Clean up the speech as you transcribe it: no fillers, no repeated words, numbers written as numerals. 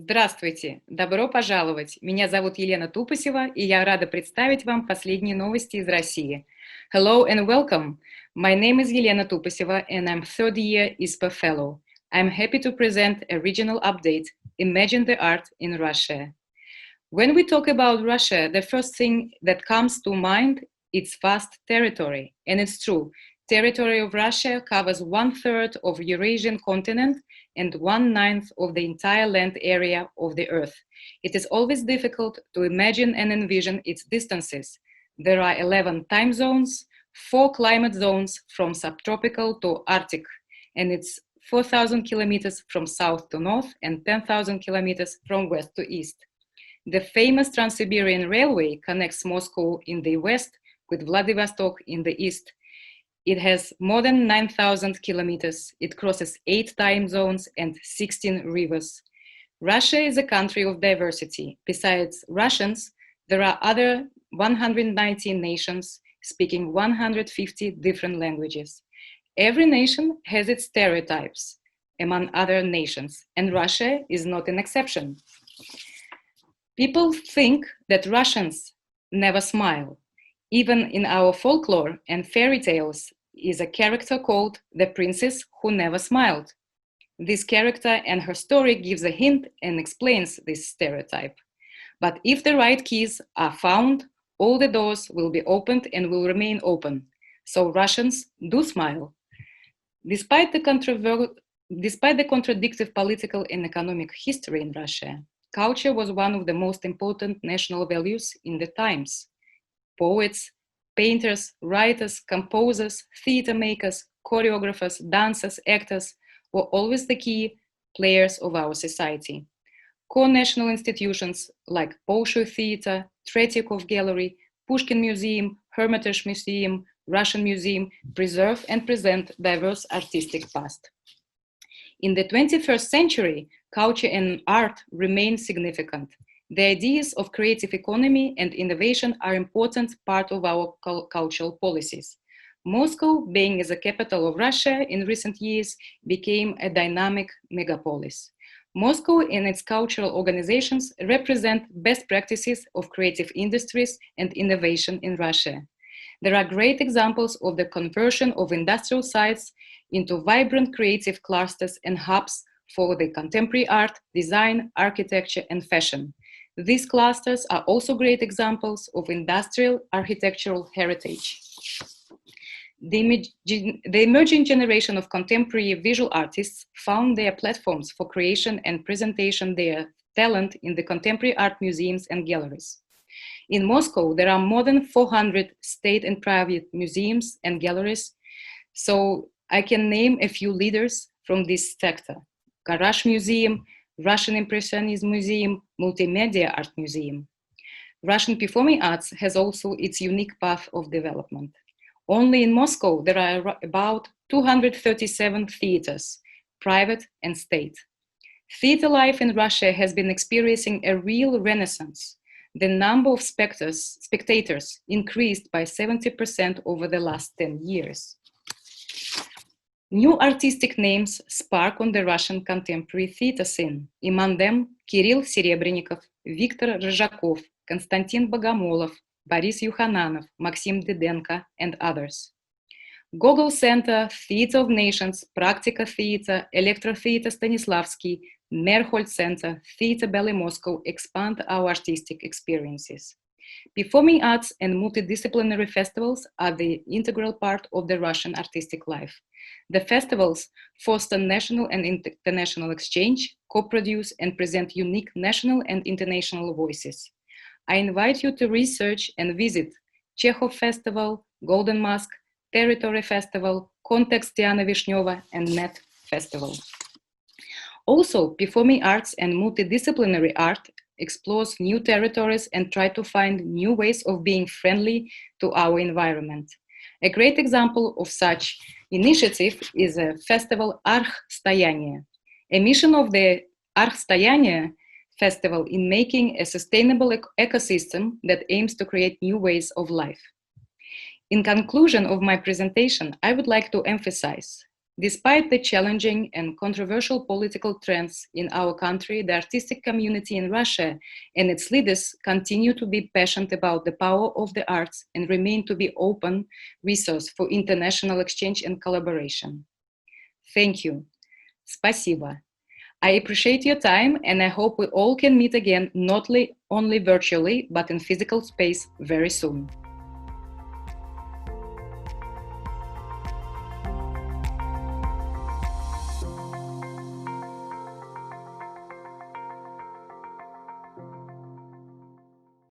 Здравствуйте! Добро пожаловать! Меня зовут Елена Тупосева, и я рада представить вам последние новости из России. Hello and welcome! My name is Елена Tupaseva, and I'm third year ISPA fellow. I'm happy to present a regional update, Imagine the Art in Russia. When we talk about Russia, the first thing that comes to mind is vast territory, and it's true. Territory of Russia covers 1/3 of Eurasian continent and 1/9 of the entire land area of the Earth. It is always difficult to imagine and envision its distances. There are 11 time zones, 4 climate zones from subtropical to Arctic, and it's 4,000 kilometers from south to north and 10,000 kilometers from west to east. The famous Trans-Siberian Railway connects Moscow in the west with Vladivostok in the east. It has more than 9,000 kilometers. It crosses 8 time zones and 16 rivers. Russia is a country of diversity. Besides Russians, there are other 119 nations speaking 150 different languages. Every nation has its stereotypes among other nations, and Russia is not an exception. People think that Russians never smile. Even in our folklore and fairy tales is a character called the princess who never smiled. This character and her story gives a hint and explains this stereotype. But if the right keys are found, all the doors will be opened and will remain open. So Russians do smile. Despite the contradictory political and economic history in Russia, culture was one of the most important national values in the times. Poets, painters, writers, composers, theater makers, choreographers, dancers, actors were always the key players of our society. Core national institutions like Bolshoi Theater, Tretyakov Gallery, Pushkin Museum, Hermitage Museum, Russian Museum preserve and present diverse artistic past. In the 21st century, culture and art remain significant. The ideas of creative economy and innovation are an important part of our cultural policies. Moscow, being as a capital of Russia in recent years, became a dynamic megapolis. Moscow and its cultural organizations represent best practices of creative industries and innovation in Russia. There are great examples of the conversion of industrial sites into vibrant creative clusters and hubs for the contemporary art, design, architecture, and fashion. These clusters are also great examples of industrial architectural heritage. The emerging generation of contemporary visual artists found their platforms for creation and presentation their talent in the contemporary art museums and galleries. In Moscow, there are more than 400 state and private museums and galleries, so I can name a few leaders from this sector: Garage Museum, Russian Impressionism Museum, Multimedia Art Museum. Russian performing arts has also its unique path of development. Only in Moscow, there are about 237 theaters, private and state. Theater life in Russia has been experiencing a real renaissance. The number of spectators increased by 70% over the last 10 years. New artistic names spark on the Russian contemporary theater scene. Among them, Kirill Serebrennikov, Viktor Ryzhakov, Konstantin Bogomolov, Boris Yukhananov, Maxim Didenko, and others. Gogol Center, Theater of Nations, Praktika Theater, Electro Theater Stanislavski, Merhold Center, Theater Ballet Moscow expand our artistic experiences. Performing arts and multidisciplinary festivals are the integral part of the Russian artistic life. The festivals foster national and international exchange, co-produce and present unique national and international voices. I invite you to research and visit Chekhov Festival, Golden Mask, Territory Festival, Context Diana Vishneva, and NET Festival. Also, performing arts and multidisciplinary art explores new territories and try to find new ways of being friendly to our environment. A great example of such initiative is a festival Archstoyanie. A mission of the Archstoyanie festival in making a sustainable ecosystem that aims to create new ways of life. In conclusion of my presentation, I would like to emphasize Despite the challenging and controversial political trends in our country, the artistic community in Russia and its leaders continue to be passionate about the power of the arts and remain to be open resource for international exchange and collaboration. Thank you. Спасибо. I appreciate your time and I hope we all can meet again, not only virtually, but in physical space very soon.